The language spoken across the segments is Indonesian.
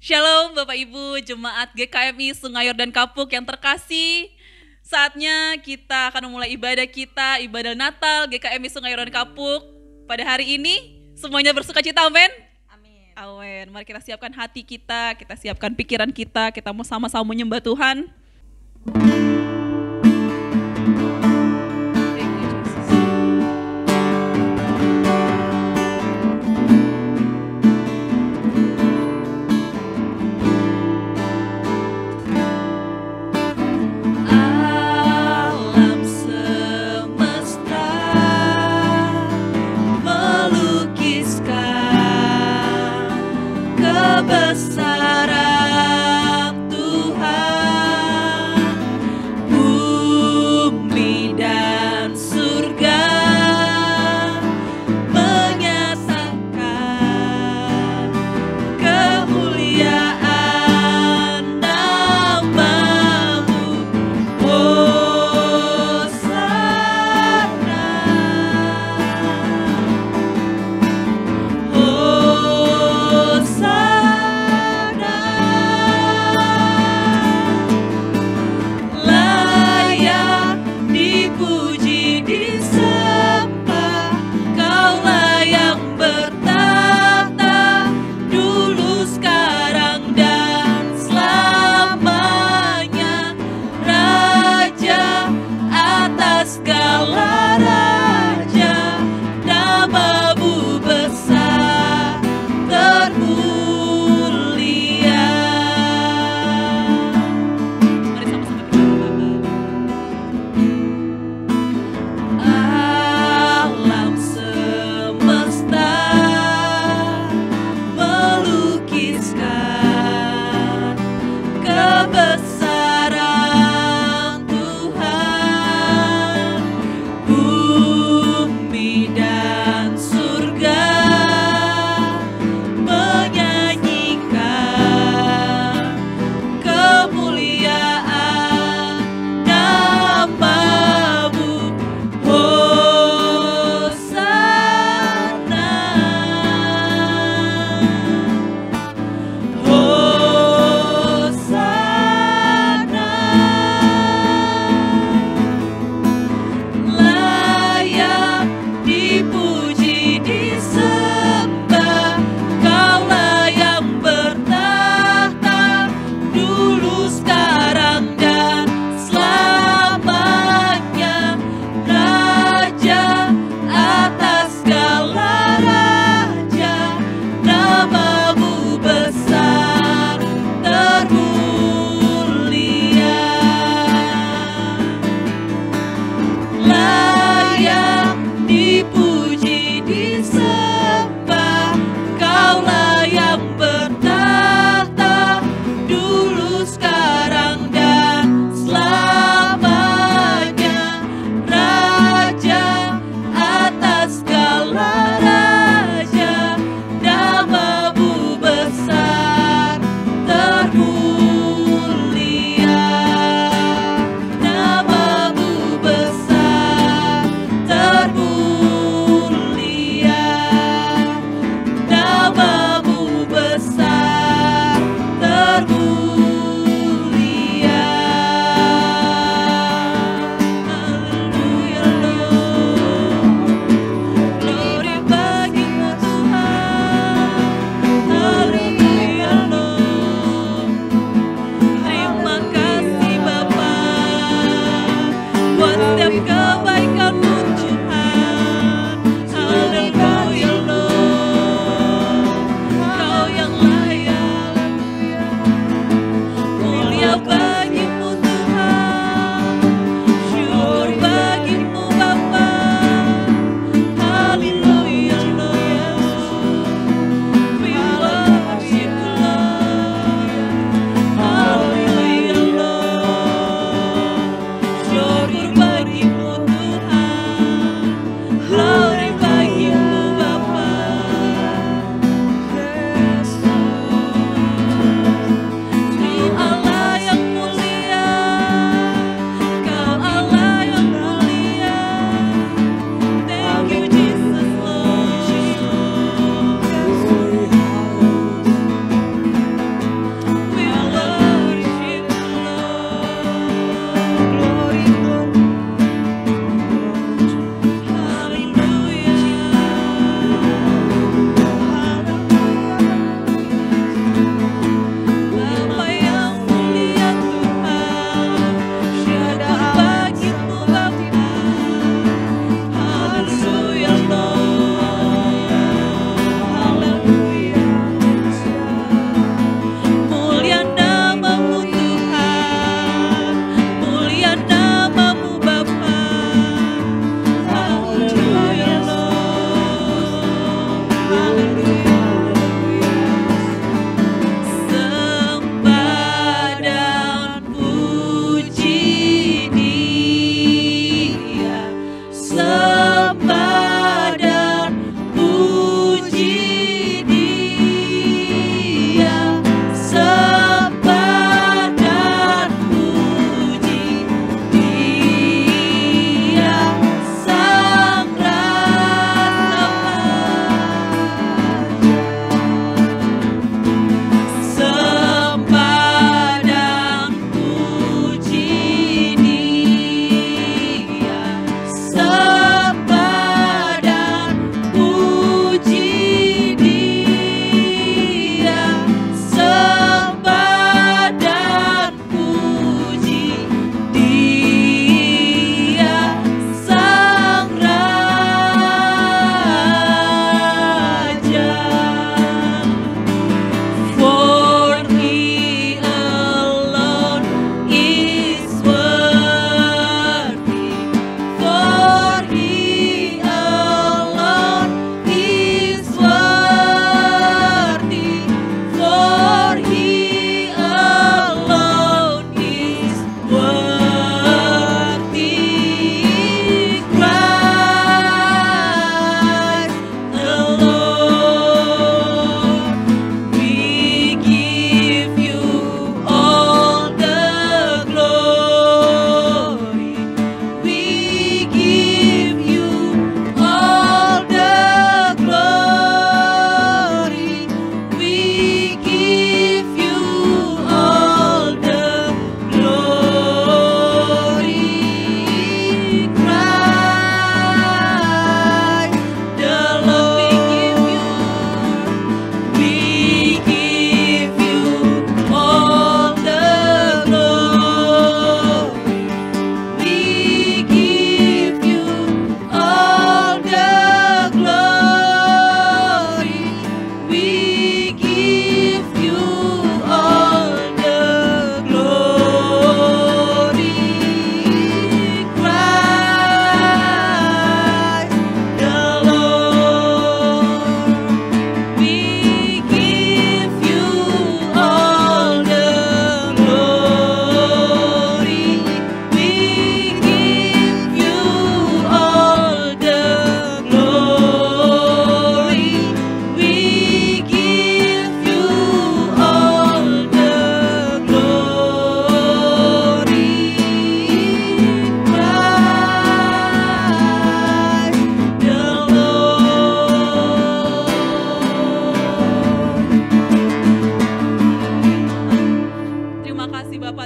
Shalom Bapak Ibu, Jemaat GKMI Sungayor dan Kapuk yang terkasih. Saatnya kita akan memulai ibadah kita, ibadah Natal GKMI Sungayor dan Kapuk. Pada hari ini, semuanya bersuka cita, amin? Amin. Amin. Mari kita siapkan hati kita siapkan pikiran kita mau sama-sama menyembah Tuhan. Kebesaran Tuhan, bumi dan surga menyatakan kemuliaan nama-Mu. Hosana, Hosana.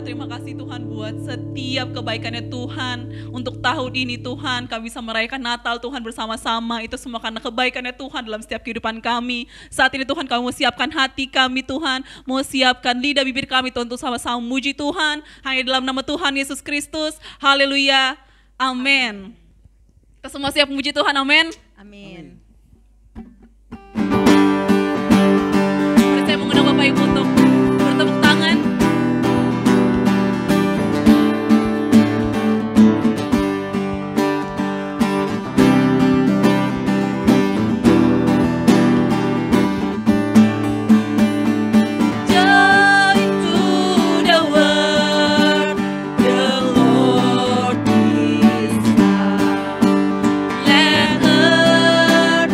terima kasih Tuhan buat setiap kebaikannya Tuhan. Untuk tahun ini Tuhan, kami bisa merayakan Natal Tuhan bersama-sama. Itu semua karena kebaikannya Tuhan dalam setiap kehidupan kami. Saat ini Tuhan, kami mau siapkan hati kami Tuhan. Mau siapkan lidah bibir kami Tuhan untuk sama-sama memuji Tuhan. Hanya dalam nama Tuhan Yesus Kristus. Haleluya. Amin. Kita semua siap memuji Tuhan. Amin. Amin. Mari saya mengundang Bapak Ibu untuk bertepuk tangan. Let earth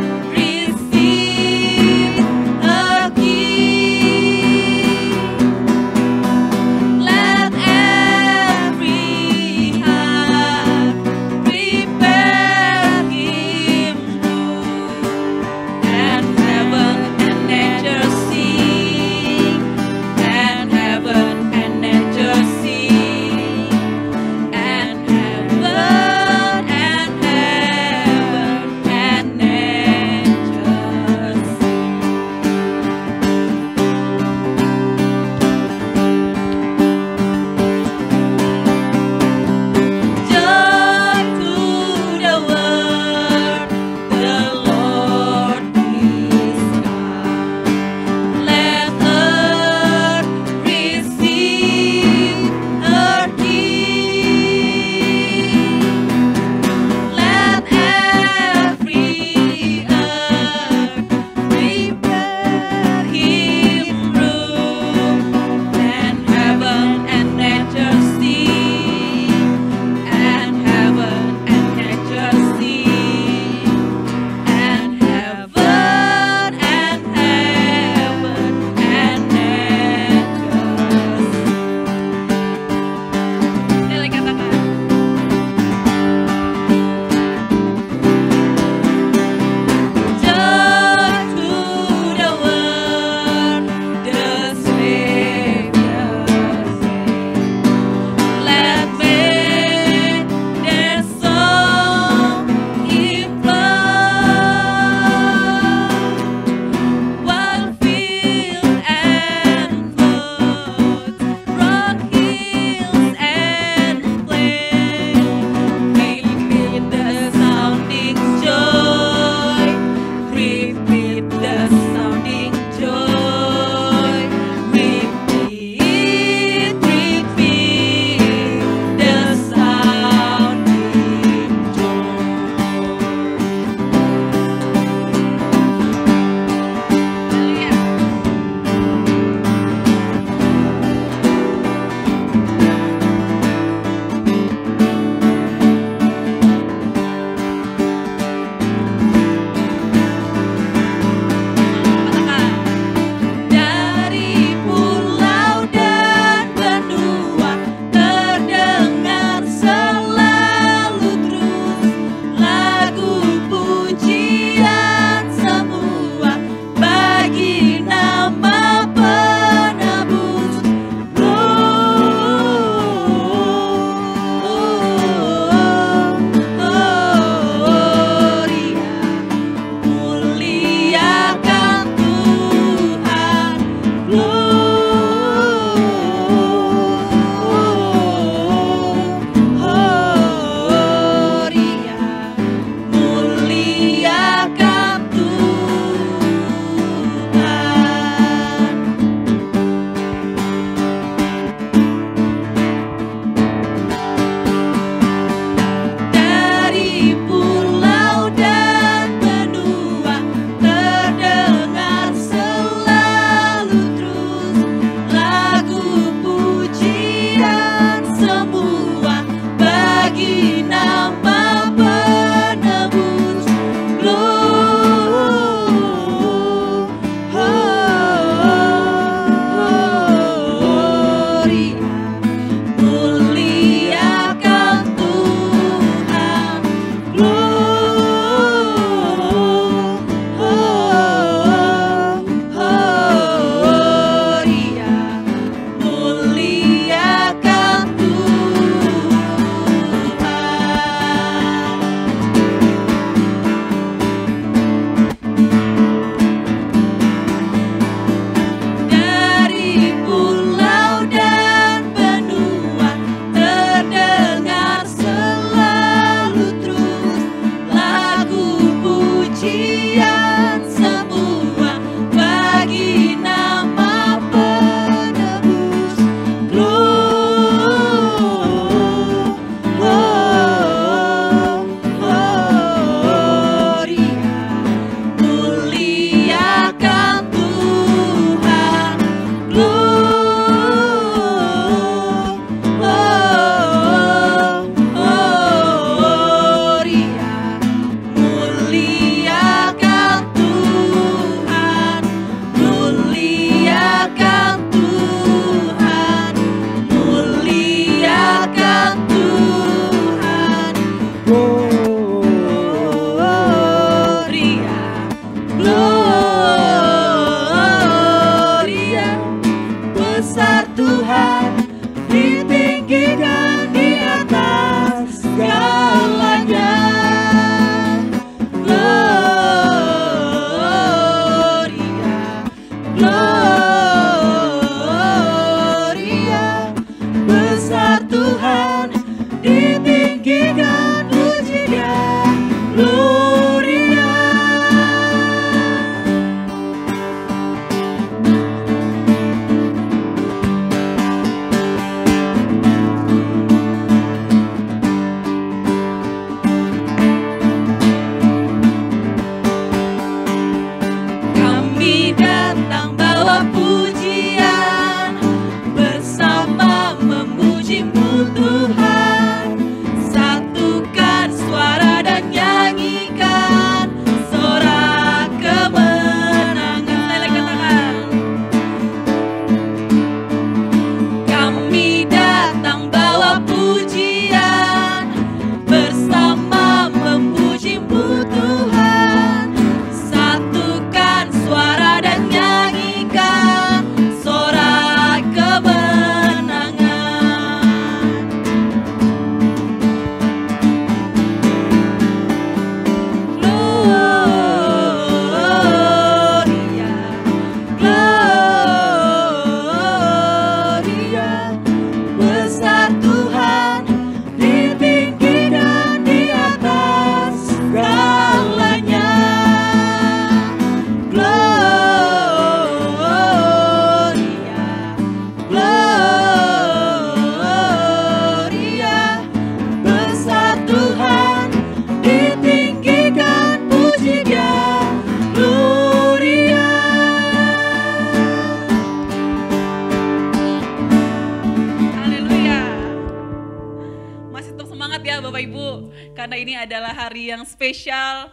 karena ini adalah hari yang spesial.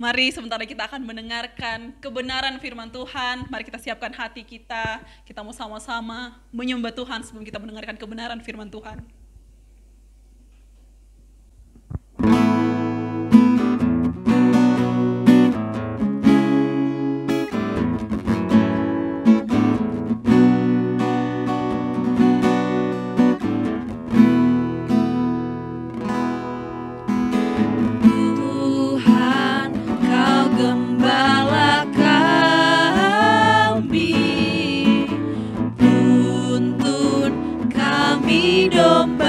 Mari sebentar lagi kita akan mendengarkan kebenaran firman Tuhan. Mari kita siapkan hati kita. Kita mau sama-sama menyembah Tuhan sebelum kita mendengarkan kebenaran firman Tuhan. Domba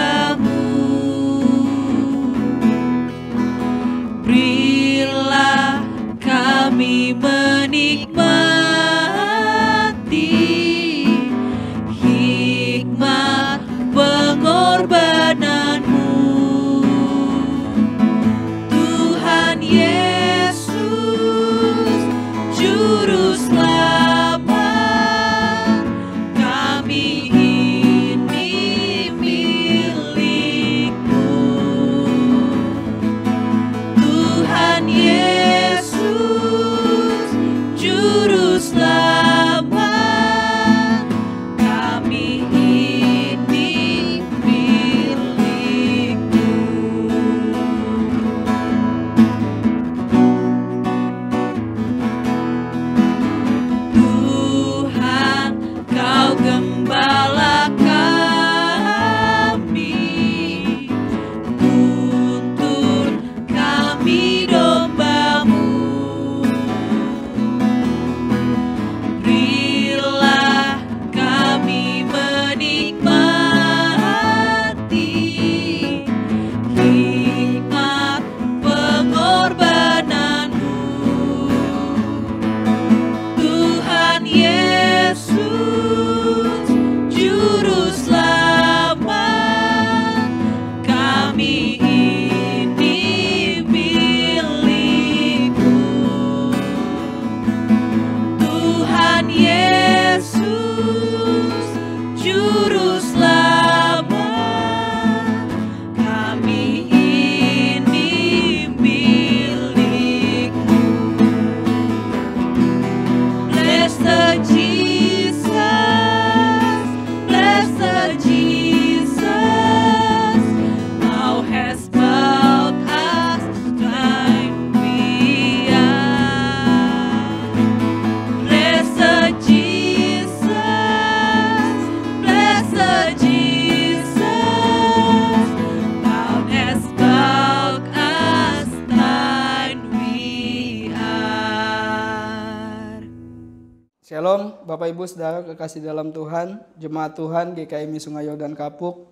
Shalom Bapak Ibu Saudara kekasih dalam Tuhan, jemaat Tuhan GKMI Sungai Yordan Kapuk.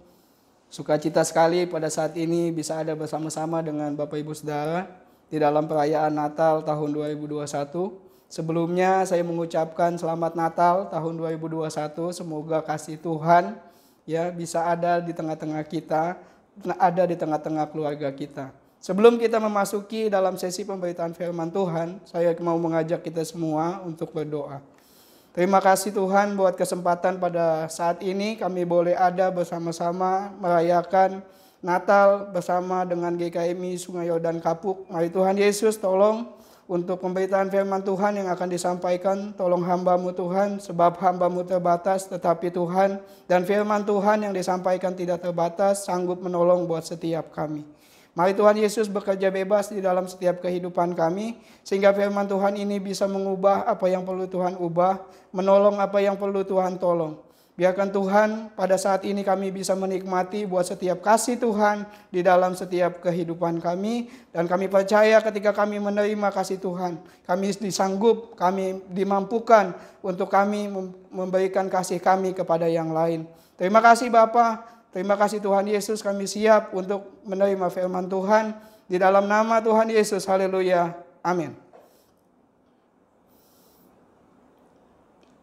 Sukacita sekali pada saat ini bisa ada bersama-sama dengan Bapak Ibu Saudara di dalam perayaan Natal tahun 2021. Sebelumnya saya mengucapkan selamat Natal tahun 2021. Semoga kasih Tuhan ya bisa ada di tengah-tengah kita, ada di tengah-tengah keluarga kita. Sebelum kita memasuki dalam sesi pemberitaan firman Tuhan, saya mau mengajak kita semua untuk berdoa. Terima kasih Tuhan buat kesempatan pada saat ini kami boleh ada bersama-sama merayakan Natal bersama dengan GKMI Sungai Yordan Kapuk. Mari Tuhan Yesus tolong untuk pemberitaan firman Tuhan yang akan disampaikan. Tolong hamba-Mu Tuhan, sebab hamba-Mu terbatas, tetapi Tuhan dan firman Tuhan yang disampaikan tidak terbatas, sanggup menolong buat setiap kami. Mari Tuhan Yesus bekerja bebas di dalam setiap kehidupan kami, sehingga firman Tuhan ini bisa mengubah apa yang perlu Tuhan ubah, menolong apa yang perlu Tuhan tolong. Biarkan Tuhan pada saat ini kami bisa menikmati buat setiap kasih Tuhan di dalam setiap kehidupan kami. Dan kami percaya ketika kami menerima kasih Tuhan, kami disanggup, kami dimampukan untuk kami memberikan kasih kami kepada yang lain. Terima kasih Bapa. Terima kasih Tuhan Yesus, kami siap untuk menerima firman Tuhan. Di dalam nama Tuhan Yesus, haleluya, amin.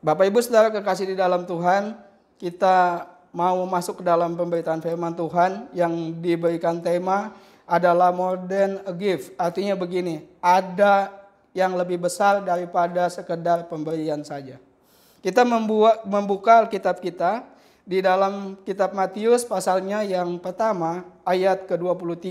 Bapak Ibu Saudara kekasih di dalam Tuhan, kita mau masuk ke dalam pemberitaan firman Tuhan yang diberikan tema adalah more than a gift. Artinya begini, ada yang lebih besar daripada sekedar pemberian saja. Kita membuka Alkitab kita di dalam kitab Matius pasalnya yang pertama ayat ke-23.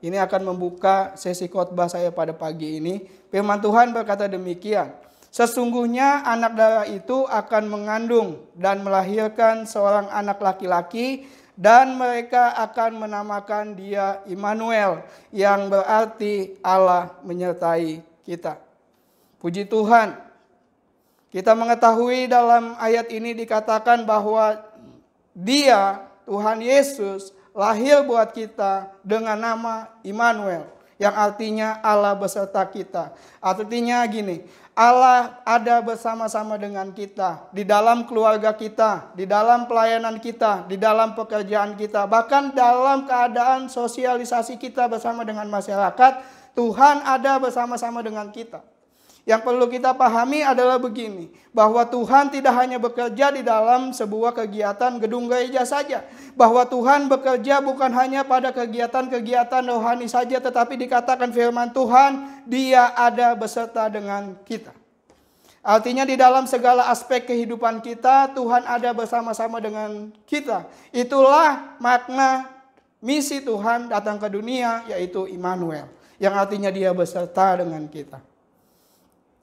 Ini akan membuka sesi khotbah saya pada pagi ini. Firman Tuhan berkata demikian. Sesungguhnya anak darah itu akan mengandung dan melahirkan seorang anak laki-laki, dan mereka akan menamakan dia Immanuel, yang berarti Allah menyertai kita. Puji Tuhan. Kita mengetahui dalam ayat ini dikatakan bahwa Dia, Tuhan Yesus, lahir buat kita dengan nama Immanuel, yang artinya Allah beserta kita. Artinya gini, Allah ada bersama-sama dengan kita, di dalam keluarga kita, di dalam pelayanan kita, di dalam pekerjaan kita, bahkan dalam keadaan sosialisasi kita bersama dengan masyarakat, Tuhan ada bersama-sama dengan kita. Yang perlu kita pahami adalah begini, bahwa Tuhan tidak hanya bekerja di dalam sebuah kegiatan gedung gereja saja. Bahwa Tuhan bekerja bukan hanya pada kegiatan-kegiatan rohani saja, tetapi dikatakan firman Tuhan, Dia ada beserta dengan kita. Artinya di dalam segala aspek kehidupan kita, Tuhan ada bersama-sama dengan kita. Itulah makna misi Tuhan datang ke dunia, yaitu Immanuel, yang artinya Dia beserta dengan kita.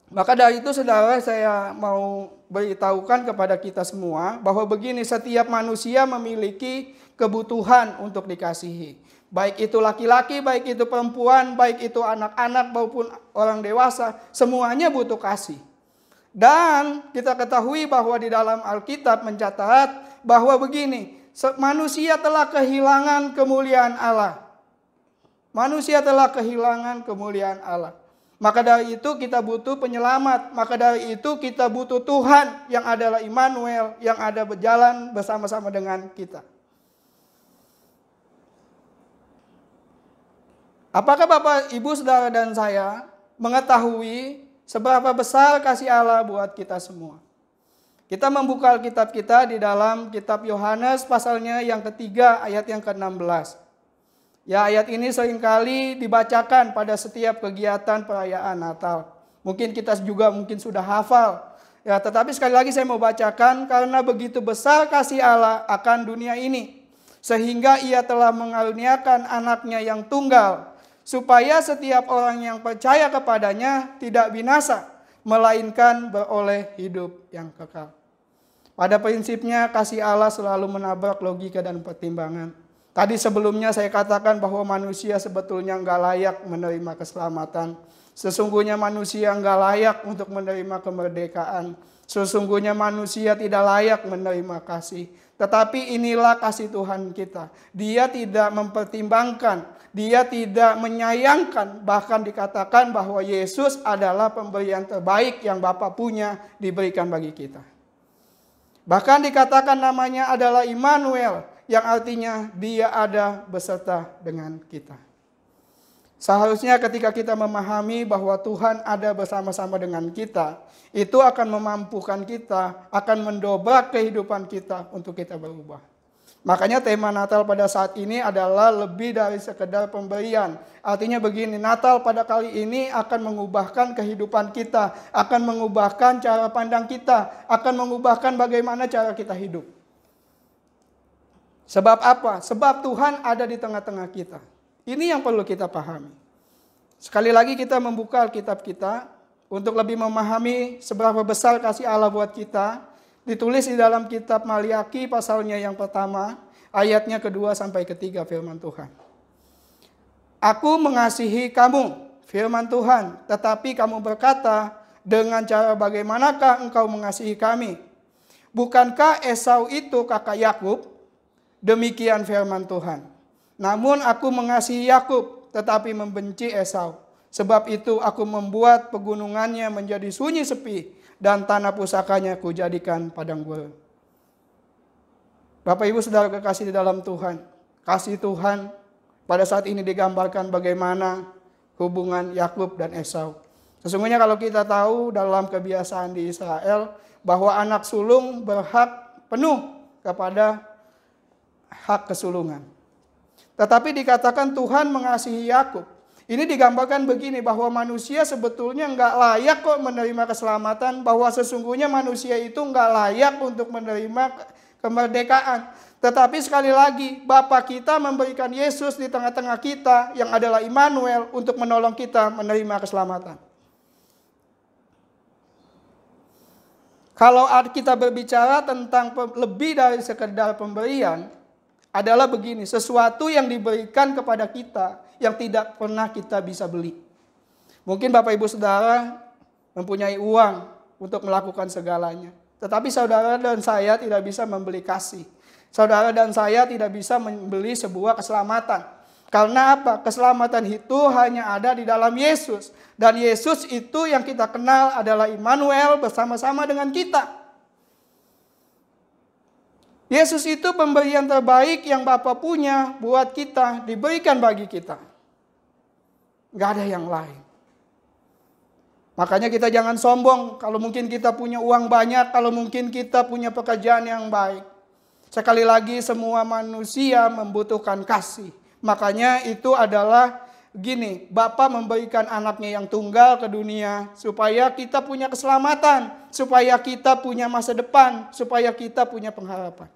Maka dari itu saudara, saya mau beritahukan kepada kita semua bahwa begini, setiap manusia memiliki kebutuhan untuk dikasihi. Baik itu laki-laki, baik itu perempuan, baik itu anak-anak maupun orang dewasa, semuanya butuh kasih. Dan kita ketahui bahwa di dalam Alkitab mencatat bahwa begini, manusia telah kehilangan kemuliaan Allah. Manusia telah kehilangan kemuliaan Allah. Maka dari itu kita butuh penyelamat. Maka dari itu kita butuh Tuhan yang adalah Immanuel, yang ada berjalan bersama-sama dengan kita. Apakah Bapak, Ibu, Saudara dan saya mengetahui seberapa besar kasih Allah buat kita semua? Kita membuka Alkitab kita di dalam kitab Yohanes pasalnya yang ketiga ayat yang ke-16. Ya, ayat ini seringkali dibacakan pada setiap kegiatan perayaan Natal. Mungkin kita juga sudah hafal. Ya, tetapi sekali lagi saya mau bacakan, karena begitu besar kasih Allah akan dunia ini, sehingga Ia telah mengaruniakan anaknya yang tunggal, supaya setiap orang yang percaya kepadanya tidak binasa, melainkan beroleh hidup yang kekal. Pada prinsipnya kasih Allah selalu menabrak logika dan pertimbangan. Tadi sebelumnya saya katakan bahwa manusia sebetulnya nggak layak menerima keselamatan. Sesungguhnya manusia nggak layak untuk menerima kemerdekaan. Sesungguhnya manusia tidak layak menerima kasih. Tetapi inilah kasih Tuhan kita. Dia tidak mempertimbangkan, dia tidak menyayangkan. Bahkan dikatakan bahwa Yesus adalah pemberian terbaik yang Bapa punya diberikan bagi kita. Bahkan dikatakan namanya adalah Immanuel, yang artinya dia ada beserta dengan kita. Seharusnya ketika kita memahami bahwa Tuhan ada bersama-sama dengan kita, itu akan memampukan kita, akan mendobrak kehidupan kita untuk kita berubah. Makanya tema Natal pada saat ini adalah lebih dari sekedar pemberian. Artinya begini, Natal pada kali ini akan mengubahkan kehidupan kita, akan mengubahkan cara pandang kita, akan mengubahkan bagaimana cara kita hidup. Sebab apa? Sebab Tuhan ada di tengah-tengah kita. Ini yang perlu kita pahami. Sekali lagi kita membuka Alkitab kita untuk lebih memahami seberapa besar kasih Allah buat kita. Ditulis di dalam kitab Maliaki pasalnya yang pertama, ayatnya kedua sampai ketiga firman Tuhan. Aku mengasihi kamu, firman Tuhan, tetapi kamu berkata, dengan cara bagaimanakah engkau mengasihi kami? Bukankah Esau itu kakak Yakub? Demikian firman Tuhan. Namun aku mengasihi Yakub, tetapi membenci Esau. Sebab itu aku membuat pegunungannya menjadi sunyi sepi, dan tanah pusakanya kujadikan padang gurun. Bapak Ibu Saudara kekasih di dalam Tuhan, kasih Tuhan pada saat ini digambarkan bagaimana hubungan Yakub dan Esau. Sesungguhnya kalau kita tahu dalam kebiasaan di Israel bahwa anak sulung berhak penuh kepada hak kesulungan. Tetapi dikatakan Tuhan mengasihi Yakub. Ini digambarkan begini, bahwa manusia sebetulnya nggak layak kok menerima keselamatan, bahwa sesungguhnya manusia itu nggak layak untuk menerima kemerdekaan. Tetapi sekali lagi, Bapa kita memberikan Yesus di tengah-tengah kita yang adalah Immanuel untuk menolong kita menerima keselamatan. Kalau kita berbicara tentang lebih dari sekedar pemberian, adalah begini, sesuatu yang diberikan kepada kita yang tidak pernah kita bisa beli. Mungkin Bapak Ibu Saudara mempunyai uang untuk melakukan segalanya. Tetapi saudara dan saya tidak bisa membeli kasih. Saudara dan saya tidak bisa membeli sebuah keselamatan. Karena apa? Keselamatan itu hanya ada di dalam Yesus. Dan Yesus itu yang kita kenal adalah Immanuel bersama-sama dengan kita. Yesus itu pemberian terbaik yang Bapa punya buat kita, diberikan bagi kita. Gak ada yang lain. Makanya kita jangan sombong kalau mungkin kita punya uang banyak, kalau mungkin kita punya pekerjaan yang baik. Sekali lagi semua manusia membutuhkan kasih. Makanya itu adalah gini, Bapa memberikan anaknya yang tunggal ke dunia supaya kita punya keselamatan, supaya kita punya masa depan, supaya kita punya pengharapan.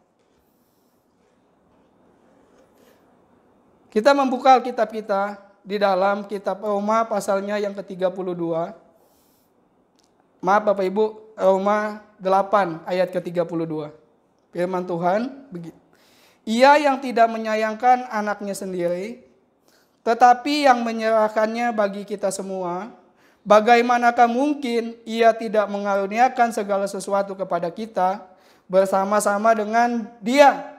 Kita membuka Alkitab kita di dalam kitab Roma pasalnya yang ke-32. Maaf Bapak Ibu, Roma 8 ayat ke-32. Firman Tuhan begitu. Ia yang tidak menyayangkan anaknya sendiri, tetapi yang menyerahkannya bagi kita semua, bagaimanakah mungkin ia tidak mengaruniakan segala sesuatu kepada kita bersama-sama dengan Dia?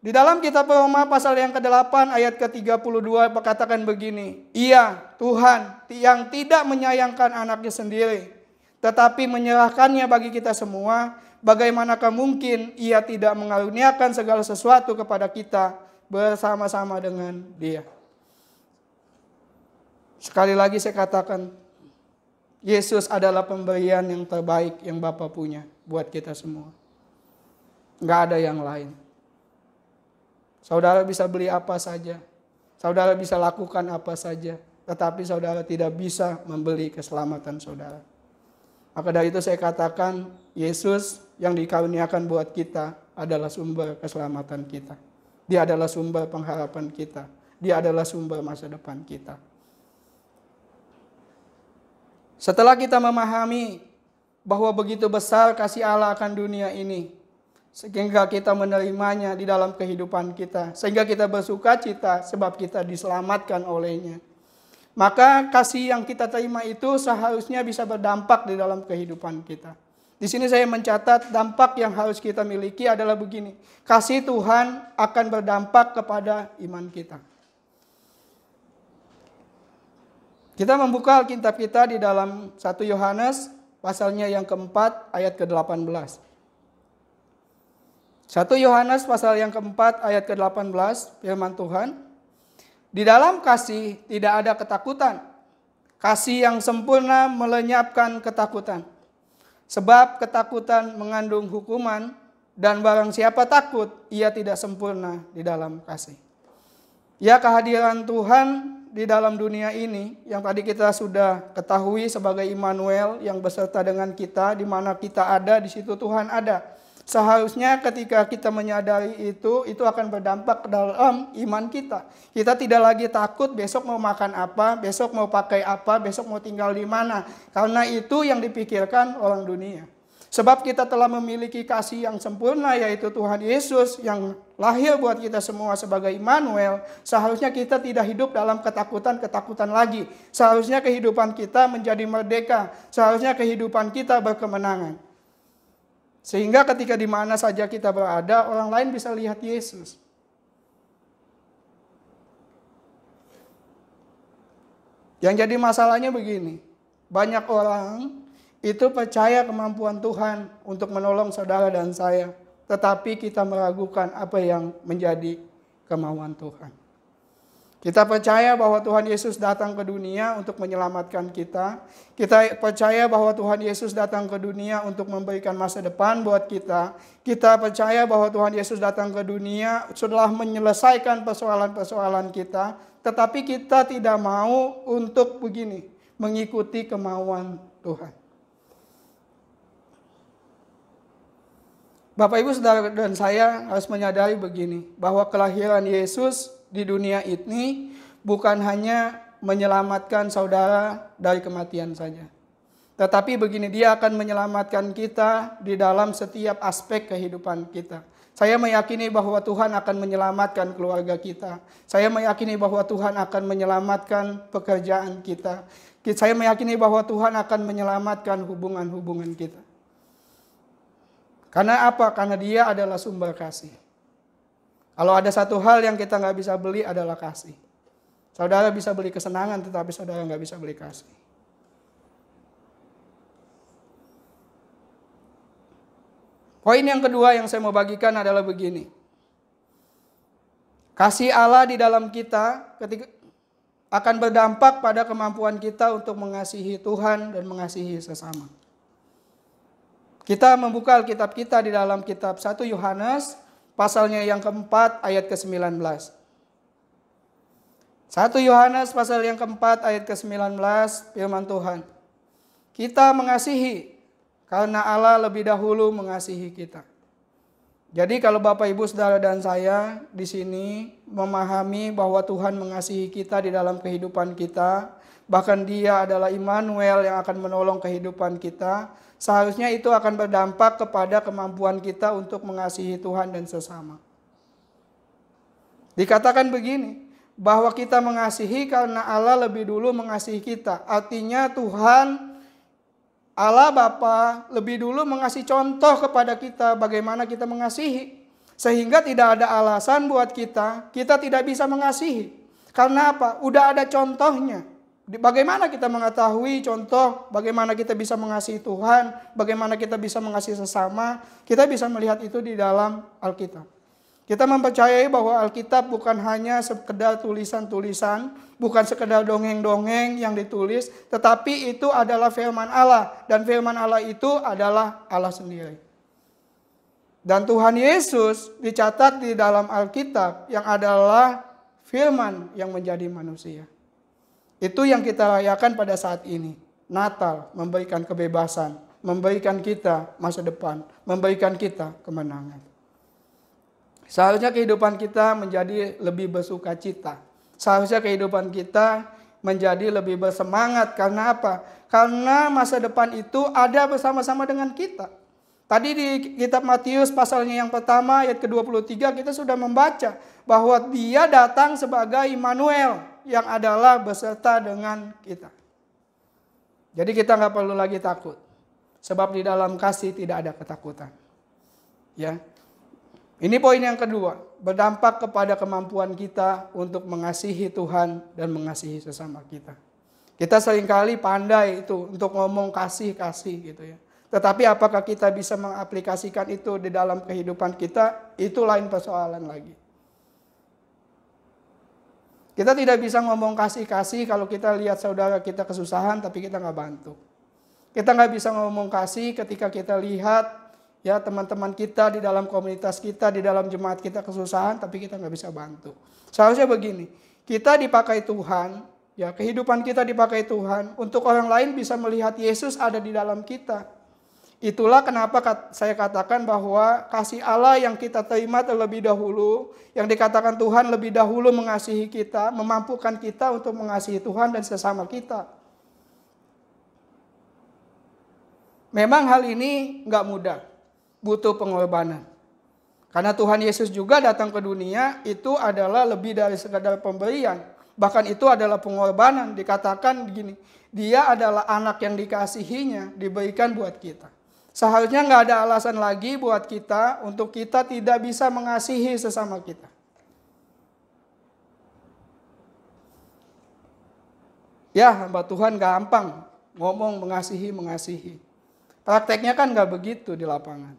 Di dalam kitab Roma pasal yang ke-8 ayat ke-32 berkatakan begini, Ia, Tuhan, yang tidak menyayangkan anaknya sendiri, tetapi menyerahkannya bagi kita semua, bagaimanakah mungkin ia tidak mengaruniakan segala sesuatu kepada kita bersama-sama dengan Dia. Sekali lagi saya katakan, Yesus adalah pemberian yang terbaik yang Bapa punya buat kita semua. Nggak ada yang lain. Saudara bisa beli apa saja. Saudara bisa lakukan apa saja. Tetapi saudara tidak bisa membeli keselamatan saudara. Maka dari itu saya katakan, Yesus yang dikaruniakan buat kita adalah sumber keselamatan kita. Dia adalah sumber pengharapan kita. Dia adalah sumber masa depan kita. Setelah kita memahami bahwa begitu besar kasih Allah akan dunia ini, sehingga kita menerimanya di dalam kehidupan kita, sehingga kita bersuka cita sebab kita diselamatkan olehnya. Maka kasih yang kita terima itu seharusnya bisa berdampak di dalam kehidupan kita. Di sini saya mencatat dampak yang harus kita miliki adalah begini. Kasih Tuhan akan berdampak kepada iman kita. Kita membuka Alkitab kita di dalam 1 Yohanes pasalnya yang keempat ayat ke-18. 1 Yohanes pasal yang keempat ayat ke-18 firman Tuhan. Di dalam kasih tidak ada ketakutan. Kasih yang sempurna melenyapkan ketakutan. Sebab ketakutan mengandung hukuman dan barang siapa takut ia tidak sempurna di dalam kasih. Ya, kehadiran Tuhan di dalam dunia ini yang tadi kita sudah ketahui sebagai Immanuel yang beserta dengan kita, di mana kita ada di situ Tuhan ada. Seharusnya ketika kita menyadari itu akan berdampak dalam iman kita. Kita tidak lagi takut besok mau makan apa, besok mau pakai apa, besok mau tinggal di mana. Karena itu yang dipikirkan orang dunia. Sebab kita telah memiliki kasih yang sempurna, yaitu Tuhan Yesus yang lahir buat kita semua sebagai Immanuel. Seharusnya kita tidak hidup dalam ketakutan-ketakutan lagi. Seharusnya kehidupan kita menjadi merdeka. Seharusnya kehidupan kita berkemenangan. Sehingga ketika di mana saja kita berada, orang lain bisa lihat Yesus. Yang jadi masalahnya begini, banyak orang itu percaya kemampuan Tuhan untuk menolong saudara dan saya, tetapi kita meragukan apa yang menjadi kemauan Tuhan. Kita percaya bahwa Tuhan Yesus datang ke dunia untuk menyelamatkan kita. Kita percaya bahwa Tuhan Yesus datang ke dunia untuk memberikan masa depan buat kita. Kita percaya bahwa Tuhan Yesus datang ke dunia setelah menyelesaikan persoalan-persoalan kita. Tetapi kita tidak mau untuk begini, mengikuti kemauan Tuhan. Bapak, Ibu, Saudara dan saya harus menyadari begini, bahwa kelahiran Yesus di dunia ini bukan hanya menyelamatkan saudara dari kematian saja. Tetapi begini, dia akan menyelamatkan kita di dalam setiap aspek kehidupan kita. Saya meyakini bahwa Tuhan akan menyelamatkan keluarga kita. Saya meyakini bahwa Tuhan akan menyelamatkan pekerjaan kita. Saya meyakini bahwa Tuhan akan menyelamatkan hubungan-hubungan kita. Karena apa? Karena dia adalah sumber kasih. Kalau ada satu hal yang kita nggak bisa beli adalah kasih. Saudara bisa beli kesenangan, tetapi saudara nggak bisa beli kasih. Poin yang kedua yang saya mau bagikan adalah begini. Kasih Allah di dalam kita ketika akan berdampak pada kemampuan kita untuk mengasihi Tuhan dan mengasihi sesama. Kita membuka Alkitab kita di dalam kitab 1 Yohanes pasalnya yang keempat ayat ke-19. 1 Yohanes pasal yang keempat ayat ke-19 firman Tuhan. Kita mengasihi karena Allah lebih dahulu mengasihi kita. Jadi kalau Bapak, Ibu, Saudara dan saya di sini memahami bahwa Tuhan mengasihi kita di dalam kehidupan kita, bahkan Dia adalah Immanuel yang akan menolong kehidupan kita, seharusnya itu akan berdampak kepada kemampuan kita untuk mengasihi Tuhan dan sesama. Dikatakan begini, bahwa kita mengasihi karena Allah lebih dulu mengasihi kita. Artinya Tuhan, Allah Bapa lebih dulu mengasih contoh kepada kita bagaimana kita mengasihi. Sehingga tidak ada alasan buat kita tidak bisa mengasihi. Karena apa? Udah ada contohnya. Bagaimana kita mengetahui contoh, bagaimana kita bisa mengasihi Tuhan, bagaimana kita bisa mengasihi sesama, kita bisa melihat itu di dalam Alkitab. Kita mempercayai bahwa Alkitab bukan hanya sekedar tulisan-tulisan, bukan sekedar dongeng-dongeng yang ditulis, tetapi itu adalah firman Allah, dan firman Allah itu adalah Allah sendiri. Dan Tuhan Yesus dicatat di dalam Alkitab yang adalah firman yang menjadi manusia. Itu yang kita rayakan pada saat ini. Natal memberikan kebebasan, memberikan kita masa depan, memberikan kita kemenangan. Seharusnya kehidupan kita menjadi lebih bersuka cita. Seharusnya kehidupan kita menjadi lebih bersemangat. Karena apa? Karena masa depan itu ada bersama-sama dengan kita. Tadi di kitab Matius pasalnya yang pertama ayat ke-23 kita sudah membaca bahwa dia datang sebagai Immanuel yang adalah beserta dengan kita. Jadi kita nggak perlu lagi takut. Sebab di dalam kasih tidak ada ketakutan. Ya. Ini poin yang kedua, berdampak kepada kemampuan kita untuk mengasihi Tuhan dan mengasihi sesama kita. Kita seringkali pandai itu untuk ngomong kasih-kasih gitu ya. Tetapi apakah kita bisa mengaplikasikan itu di dalam kehidupan kita, itu lain persoalan lagi. Kita tidak bisa ngomong kasih-kasih kalau kita lihat saudara kita kesusahan tapi kita nggak bantu. Kita nggak bisa ngomong kasih ketika kita lihat ya teman-teman kita di dalam komunitas kita, di dalam jemaat kita kesusahan tapi kita nggak bisa bantu. Seharusnya begini, kita dipakai Tuhan, ya kehidupan kita dipakai Tuhan untuk orang lain bisa melihat Yesus ada di dalam kita. Itulah kenapa saya katakan bahwa kasih Allah yang kita terima terlebih dahulu, yang dikatakan Tuhan lebih dahulu mengasihi kita, memampukan kita untuk mengasihi Tuhan dan sesama kita. Memang hal ini nggak mudah, butuh pengorbanan. Karena Tuhan Yesus juga datang ke dunia itu adalah lebih dari sekadar pemberian. Bahkan itu adalah pengorbanan, dikatakan begini, dia adalah anak yang dikasihinya, diberikan buat kita. Seharusnya nggak ada alasan lagi buat kita untuk kita tidak bisa mengasihi sesama kita. Ya, hamba Tuhan gampang ngomong mengasihi. Prakteknya kan nggak begitu di lapangan.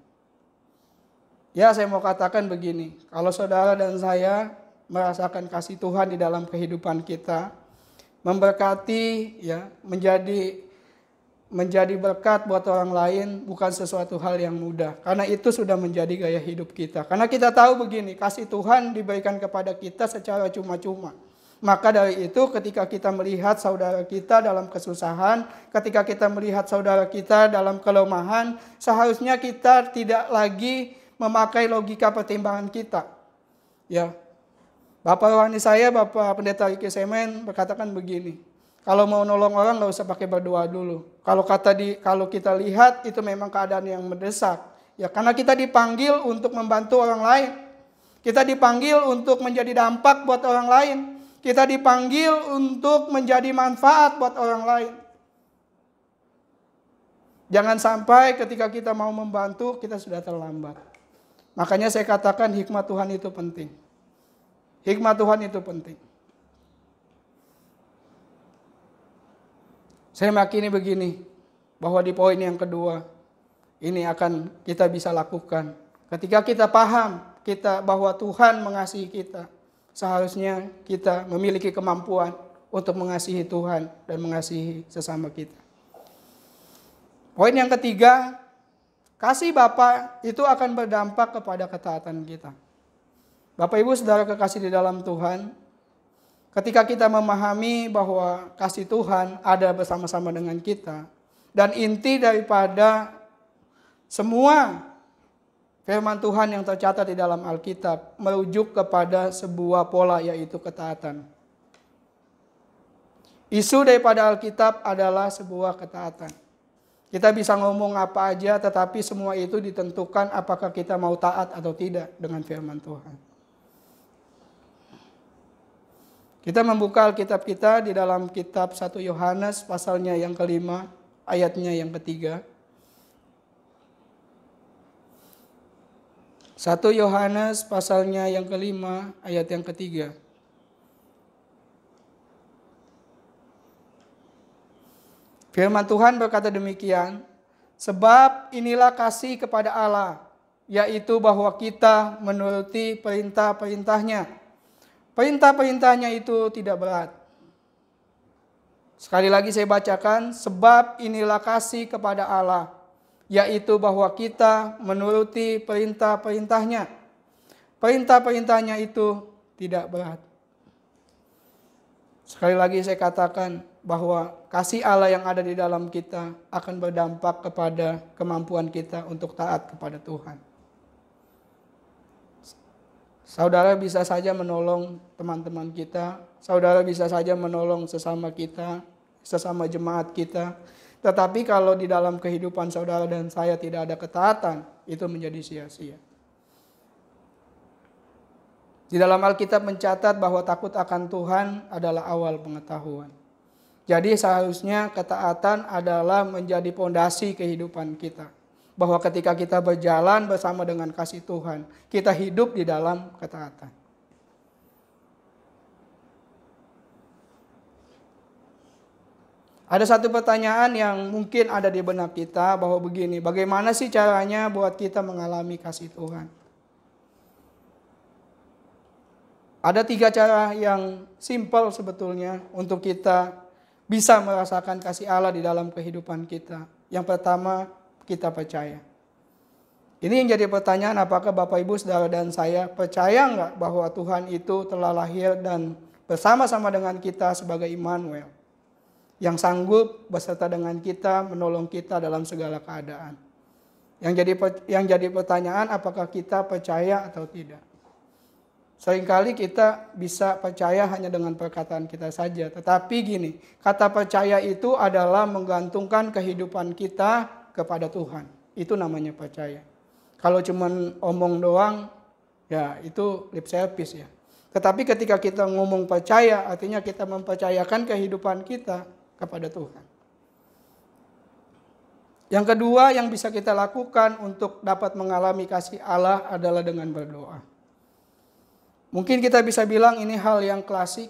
Ya, saya mau katakan begini, kalau saudara dan saya merasakan kasih Tuhan di dalam kehidupan kita, memberkati, ya, menjadi berkat buat orang lain bukan sesuatu hal yang mudah. Karena itu sudah menjadi gaya hidup kita. Karena kita tahu begini, kasih Tuhan diberikan kepada kita secara cuma-cuma. Maka dari itu ketika kita melihat saudara kita dalam kesusahan, ketika kita melihat saudara kita dalam kelemahan, seharusnya kita tidak lagi memakai logika pertimbangan kita. Ya. Bapak rohani saya, Bapak Pendeta Riki Semen berkatakan begini, kalau mau nolong orang nggak usah pakai berdoa dulu. Kalau kita lihat itu memang keadaan yang mendesak. Ya karena kita dipanggil untuk membantu orang lain. Kita dipanggil untuk menjadi dampak buat orang lain. Kita dipanggil untuk menjadi manfaat buat orang lain. Jangan sampai ketika kita mau membantu kita sudah terlambat. Makanya saya katakan hikmat Tuhan itu penting. Hikmat Tuhan itu penting. Saya meyakini begini, bahwa di poin yang kedua, ini akan kita bisa lakukan. Ketika kita paham bahwa Tuhan mengasihi kita, seharusnya kita memiliki kemampuan untuk mengasihi Tuhan dan mengasihi sesama kita. Poin yang ketiga, kasih Bapa itu akan berdampak kepada ketaatan kita. Bapak Ibu Saudara kekasih di dalam Tuhan, ketika kita memahami bahwa kasih Tuhan ada bersama-sama dengan kita, dan inti daripada semua firman Tuhan yang tercatat di dalam Alkitab merujuk kepada sebuah pola, yaitu ketaatan. Isu daripada Alkitab adalah sebuah ketaatan. Kita bisa ngomong apa aja, tetapi semua itu ditentukan apakah kita mau taat atau tidak dengan firman Tuhan. Kita membuka Alkitab kita di dalam kitab 1 Yohanes pasalnya yang kelima, ayatnya yang ketiga. 1 Yohanes pasalnya yang kelima, ayat yang ketiga. Firman Tuhan berkata demikian, sebab inilah kasih kepada Allah, yaitu bahwa kita menuruti perintah-perintahnya. Perintah-perintahnya itu tidak berat. Sekali lagi saya bacakan, sebab inilah kasih kepada Allah, yaitu bahwa kita menuruti perintah-perintahnya. Perintah-perintahnya itu tidak berat. Sekali lagi saya katakan bahwa kasih Allah yang ada di dalam kita akan berdampak kepada kemampuan kita untuk taat kepada Tuhan. Saudara bisa saja menolong teman-teman kita, saudara bisa saja menolong sesama kita, sesama jemaat kita. Tetapi kalau di dalam kehidupan saudara dan saya tidak ada ketaatan, itu menjadi sia-sia. Di dalam Alkitab mencatat bahwa takut akan Tuhan adalah awal pengetahuan. Jadi seharusnya ketaatan adalah menjadi pondasi kehidupan kita. Bahwa ketika kita berjalan bersama dengan kasih Tuhan, kita hidup di dalam ketaatan. Ada satu pertanyaan yang mungkin ada di benak kita bahwa begini, bagaimana sih caranya buat kita mengalami kasih Tuhan? Ada 3 cara yang simpel sebetulnya untuk kita bisa merasakan kasih Allah di dalam kehidupan kita. Yang pertama, kita percaya. Ini yang jadi pertanyaan, apakah Bapak Ibu Saudara dan saya percaya enggak bahwa Tuhan itu telah lahir dan bersama-sama dengan kita sebagai Immanuel, yang sanggup beserta dengan kita, menolong kita dalam segala keadaan. Yang jadi pertanyaan, apakah kita percaya atau tidak? Seringkali kita bisa percaya hanya dengan perkataan kita saja. Tetapi gini, kata percaya itu adalah menggantungkan kehidupan kita kepada Tuhan. Itu namanya percaya. Kalau cuma omong doang, ya itu lip service ya. Tetapi ketika kita ngomong percaya, artinya kita mempercayakan kehidupan kita kepada Tuhan. Yang kedua yang bisa kita lakukan untuk dapat mengalami kasih Allah adalah dengan berdoa. Mungkin kita bisa bilang ini hal yang klasik,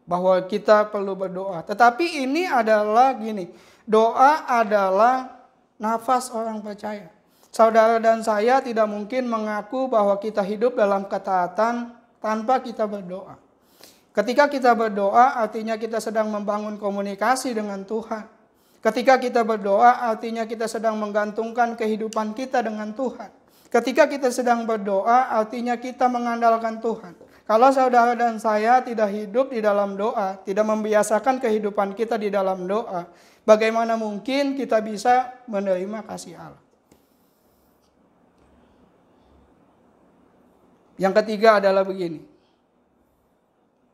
bahwa kita perlu berdoa. Tetapi ini adalah gini, doa adalah nafas orang percaya. Saudara dan saya tidak mungkin mengaku bahwa kita hidup dalam ketaatan tanpa kita berdoa. Ketika kita berdoa artinya kita sedang membangun komunikasi dengan Tuhan. Ketika kita berdoa artinya kita sedang menggantungkan kehidupan kita dengan Tuhan. Ketika kita sedang berdoa artinya kita mengandalkan Tuhan. Kalau saudara dan saya tidak hidup di dalam doa, tidak membiasakan kehidupan kita di dalam doa, bagaimana mungkin kita bisa menerima kasih Allah? Yang ketiga adalah begini,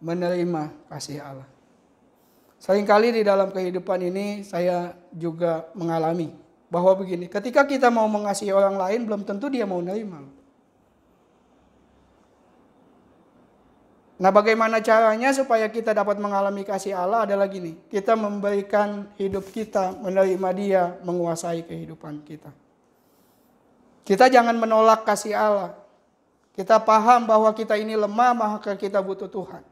menerima kasih Allah. Seringkali di dalam kehidupan ini saya juga mengalami bahwa begini, ketika kita mau mengasihi orang lain belum tentu dia mau nerima. Nah, bagaimana caranya supaya kita dapat mengalami kasih Allah adalah gini, kita memberikan hidup kita, menerima dia, menguasai kehidupan kita. Kita jangan menolak kasih Allah. Kita paham bahwa kita ini lemah, maka kita butuh Tuhan.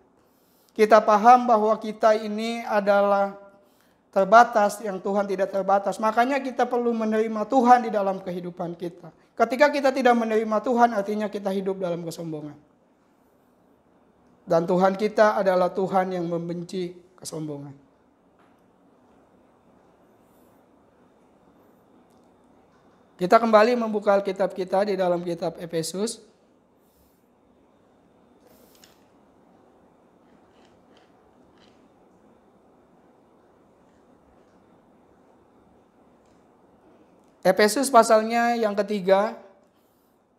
Kita paham bahwa kita ini adalah terbatas, yang Tuhan tidak terbatas. Makanya kita perlu menerima Tuhan di dalam kehidupan kita. Ketika kita tidak menerima Tuhan, artinya kita hidup dalam kesombongan. Dan Tuhan kita adalah Tuhan yang membenci kesombongan. Kita kembali membuka Alkitab kita di dalam kitab Efesus. Efesus pasalnya yang ketiga,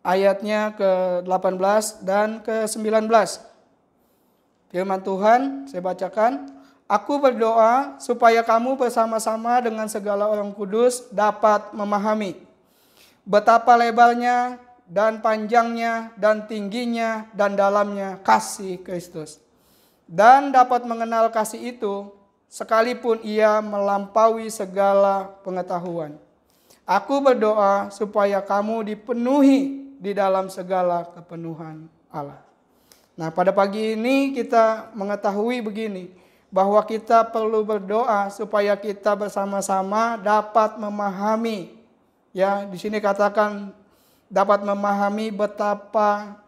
ayatnya ke-18 dan ke-19. Firman Tuhan, saya bacakan. Aku berdoa supaya kamu bersama-sama dengan segala orang kudus dapat memahami betapa lebarnya dan panjangnya dan tingginya dan dalamnya kasih Kristus. Dan dapat mengenal kasih itu sekalipun ia melampaui segala pengetahuan. Aku berdoa supaya kamu dipenuhi di dalam segala kepenuhan Allah. Nah, pada pagi ini kita mengetahui begini, bahwa kita perlu berdoa supaya kita bersama-sama dapat memahami. Ya, di sini katakan dapat memahami betapa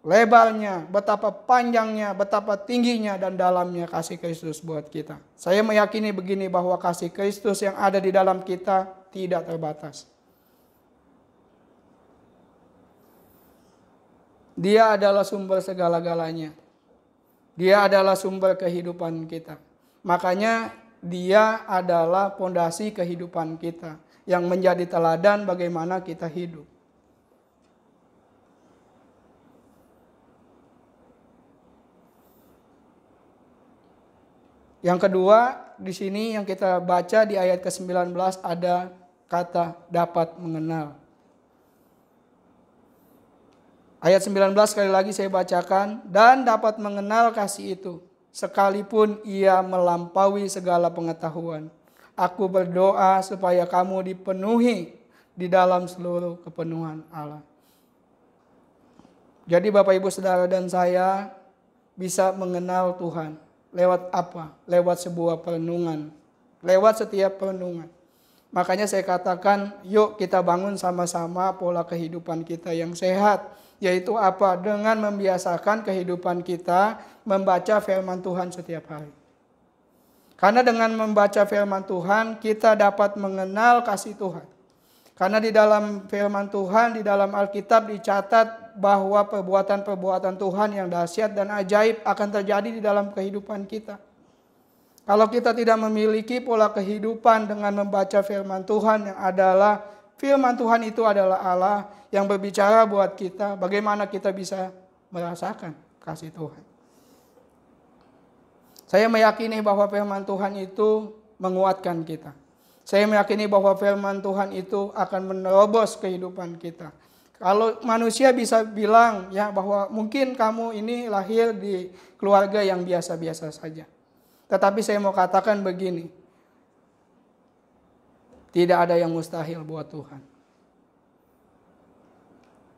lebarnya, betapa panjangnya, betapa tingginya dan dalamnya kasih Kristus buat kita. Saya meyakini begini, bahwa kasih Kristus yang ada di dalam kita tidak terbatas. Dia adalah sumber segala-galanya. Dia adalah sumber kehidupan kita. Makanya dia adalah pondasi kehidupan kita, yang menjadi teladan bagaimana kita hidup. Yang kedua, di sini yang kita baca di ayat ke-19 ada kata dapat mengenal. Ayat 19 sekali lagi saya bacakan, dan dapat mengenal kasih itu, sekalipun ia melampaui segala pengetahuan. Aku berdoa supaya kamu dipenuhi di dalam seluruh kepenuhan Allah. Jadi Bapak Ibu Saudara dan saya bisa mengenal Tuhan. Lewat apa? Lewat sebuah perenungan. Lewat setiap perenungan. Makanya saya katakan, yuk kita bangun sama-sama pola kehidupan kita yang sehat. Yaitu apa? Dengan membiasakan kehidupan kita membaca firman Tuhan setiap hari. Karena dengan membaca firman Tuhan, kita dapat mengenal kasih Tuhan. Karena di dalam firman Tuhan, di dalam Alkitab dicatat bahwa perbuatan-perbuatan Tuhan yang dahsyat dan ajaib akan terjadi di dalam kehidupan kita. Kalau kita tidak memiliki pola kehidupan dengan membaca firman Tuhan yang adalah firman Tuhan itu adalah Allah yang berbicara buat kita, bagaimana kita bisa merasakan kasih Tuhan. Saya meyakini bahwa firman Tuhan itu menguatkan kita. Saya meyakini bahwa firman Tuhan itu akan menerobos kehidupan kita. Kalau manusia bisa bilang ya bahwa mungkin kamu ini lahir di keluarga yang biasa-biasa saja. Tetapi saya mau katakan begini, tidak ada yang mustahil buat Tuhan.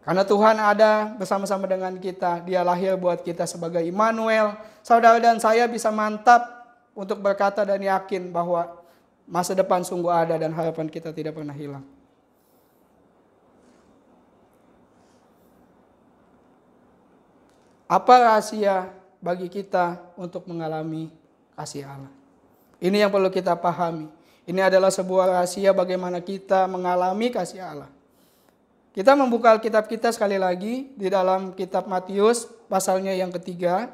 Karena Tuhan ada bersama-sama dengan kita. Dia lahir buat kita sebagai Immanuel. Saudara dan saya bisa mantap untuk berkata dan yakin bahwa masa depan sungguh ada dan harapan kita tidak pernah hilang. Apa rahasia bagi kita untuk mengalami kasih Allah? Ini yang perlu kita pahami. Ini adalah sebuah rahasia bagaimana kita mengalami kasih Allah. Kita membuka Alkitab kita sekali lagi di dalam kitab Matius pasalnya yang ketiga.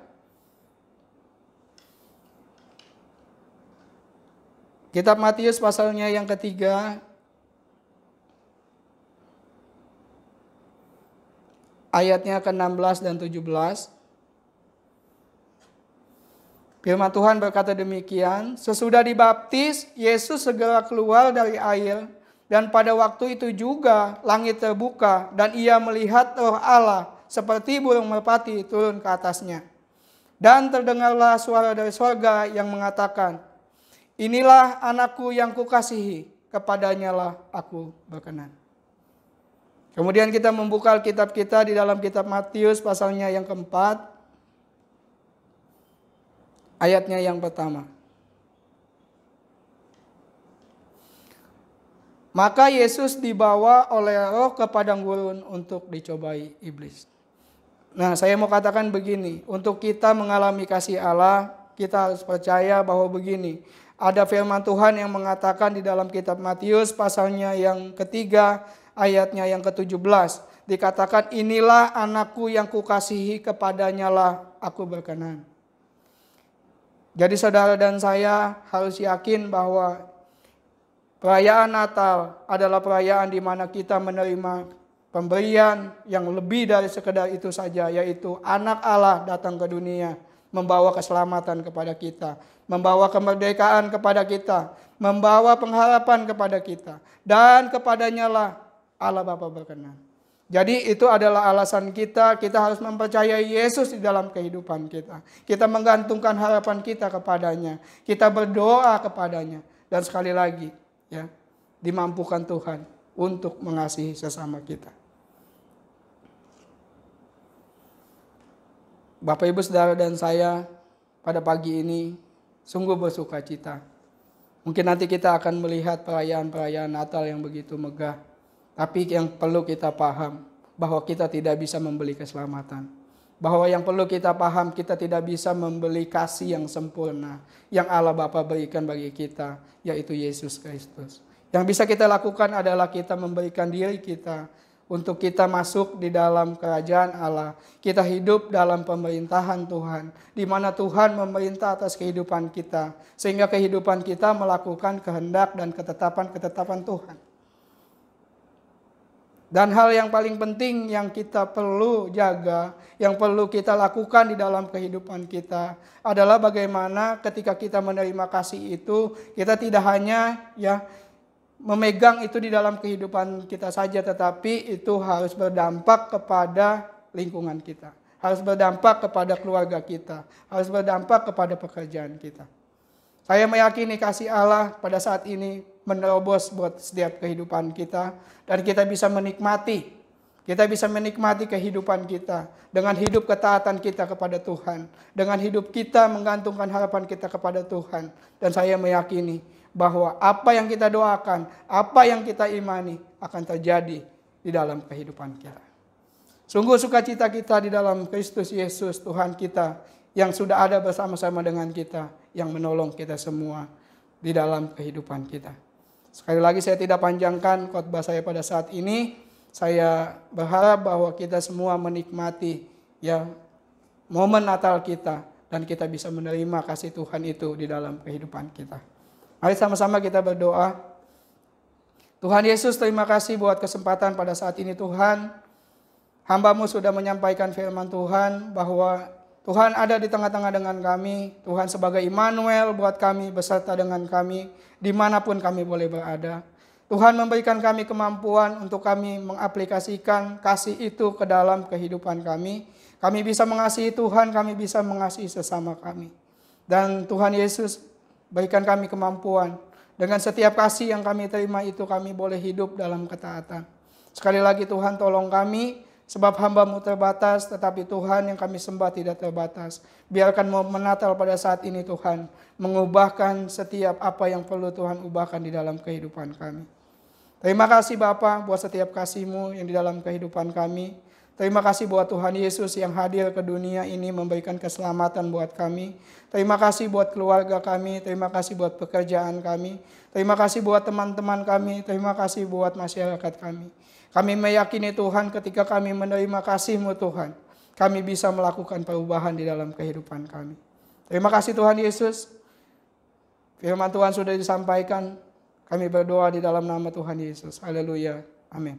Kitab Matius pasalnya yang ketiga. Ayatnya ke-16 dan 17. Firman Tuhan berkata demikian, sesudah dibaptis, Yesus segera keluar dari air, dan pada waktu itu juga langit terbuka, dan ia melihat Roh Allah seperti burung merpati turun ke atasnya. Dan terdengarlah suara dari sorga yang mengatakan, inilah anakku yang kukasihi, kepadanya lah aku berkenan. Kemudian kita membuka Alkitab kita di dalam kitab Matius pasalnya yang keempat, ayatnya yang pertama. Maka Yesus dibawa oleh Roh ke padang gurun untuk dicobai iblis. Nah, saya mau katakan begini, untuk kita mengalami kasih Allah, kita harus percaya bahwa begini, ada firman Tuhan yang mengatakan di dalam kitab Matius pasalnya yang ketiga, ayatnya yang ke-17, dikatakan inilah anakku yang kukasihi, kepadanya lah aku berkenan. Jadi saudara dan saya harus yakin bahwa perayaan Natal adalah perayaan di mana kita menerima pemberian yang lebih dari sekedar itu saja, yaitu anak Allah datang ke dunia, membawa keselamatan kepada kita, membawa kemerdekaan kepada kita, membawa pengharapan kepada kita, dan kepadanya lah Allah Bapa berkenan. Jadi itu adalah alasan kita harus mempercayai Yesus di dalam kehidupan kita. Kita menggantungkan harapan kita kepadanya, kita berdoa kepadanya, dan sekali lagi, ya, dimampukan Tuhan untuk mengasihi sesama kita. Bapak Ibu Saudara dan saya pada pagi ini sungguh bersuka cita. Mungkin nanti kita akan melihat perayaan-perayaan Natal yang begitu megah. Tapi yang perlu kita paham bahwa kita tidak bisa membeli keselamatan. Bahwa yang perlu kita paham, kita tidak bisa membeli kasih yang sempurna yang Allah Bapa berikan bagi kita, yaitu Yesus Kristus. Yang bisa kita lakukan adalah kita memberikan diri kita untuk kita masuk di dalam kerajaan Allah. Kita hidup dalam pemerintahan Tuhan, di mana Tuhan memerintah atas kehidupan kita, sehingga kehidupan kita melakukan kehendak dan ketetapan-ketetapan Tuhan. Dan hal yang paling penting yang kita perlu jaga, yang perlu kita lakukan di dalam kehidupan kita adalah bagaimana ketika kita menerima kasih itu, kita tidak hanya memegang itu di dalam kehidupan kita saja, tetapi itu harus berdampak kepada lingkungan kita, harus berdampak kepada keluarga kita, harus berdampak kepada pekerjaan kita. Saya meyakini kasih Allah pada saat ini menerobos buat setiap kehidupan kita, dan kita bisa menikmati kehidupan kita dengan hidup ketaatan kita kepada Tuhan, dengan hidup kita menggantungkan harapan kita kepada Tuhan. Dan saya meyakini bahwa apa yang kita doakan, apa yang kita imani akan terjadi di dalam kehidupan kita. Sungguh sukacita kita di dalam Kristus Yesus Tuhan kita yang sudah ada bersama-sama dengan kita, yang menolong kita semua di dalam kehidupan kita. Sekali lagi saya tidak panjangkan khotbah saya pada saat ini. Saya berharap bahwa kita semua menikmati momen Natal kita, dan kita bisa menerima kasih Tuhan itu di dalam kehidupan kita. Mari sama-sama kita berdoa. Tuhan Yesus, terima kasih buat kesempatan pada saat ini Tuhan. Hamba-Mu sudah menyampaikan firman Tuhan bahwa Tuhan ada di tengah-tengah dengan kami. Tuhan sebagai Immanuel buat kami, beserta dengan kami dimanapun kami boleh berada. Tuhan memberikan kami kemampuan untuk kami mengaplikasikan kasih itu ke dalam kehidupan kami. Kami bisa mengasihi Tuhan, kami bisa mengasihi sesama kami. Dan Tuhan Yesus berikan kami kemampuan. Dengan setiap kasih yang kami terima itu kami boleh hidup dalam ketaatan. Sekali lagi Tuhan, tolong kami. Sebab hamba-Mu terbatas, tetapi Tuhan yang kami sembah tidak terbatas. Biarkan momen Natal pada saat ini Tuhan mengubahkan setiap apa yang perlu Tuhan ubahkan di dalam kehidupan kami. Terima kasih Bapa buat setiap kasih-Mu yang di dalam kehidupan kami. Terima kasih buat Tuhan Yesus yang hadir ke dunia ini memberikan keselamatan buat kami. Terima kasih buat keluarga kami, terima kasih buat pekerjaan kami. Terima kasih buat teman-teman kami, terima kasih buat masyarakat kami. Kami meyakini Tuhan ketika kami menerima kasih-Mu Tuhan, kami bisa melakukan perubahan di dalam kehidupan kami. Terima kasih Tuhan Yesus. Firman Tuhan sudah disampaikan. Kami berdoa di dalam nama Tuhan Yesus. Haleluya. Amin.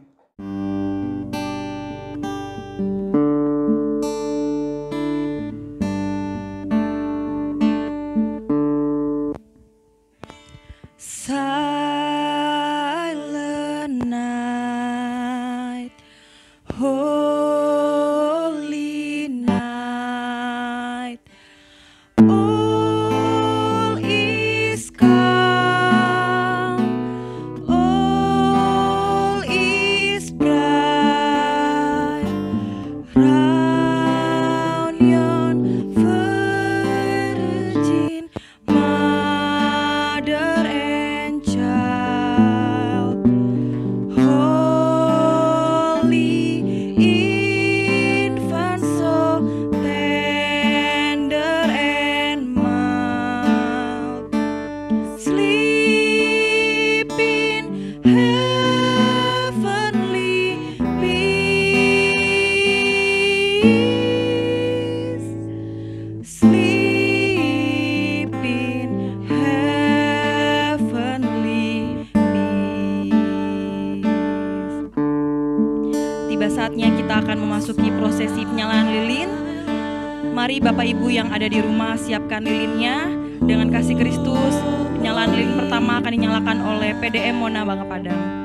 Mari Bapak Ibu yang ada di rumah siapkan lilinnya. Dengan kasih Kristus, penyalaan lilin pertama akan dinyalakan oleh PDM Mona Bangka Padang.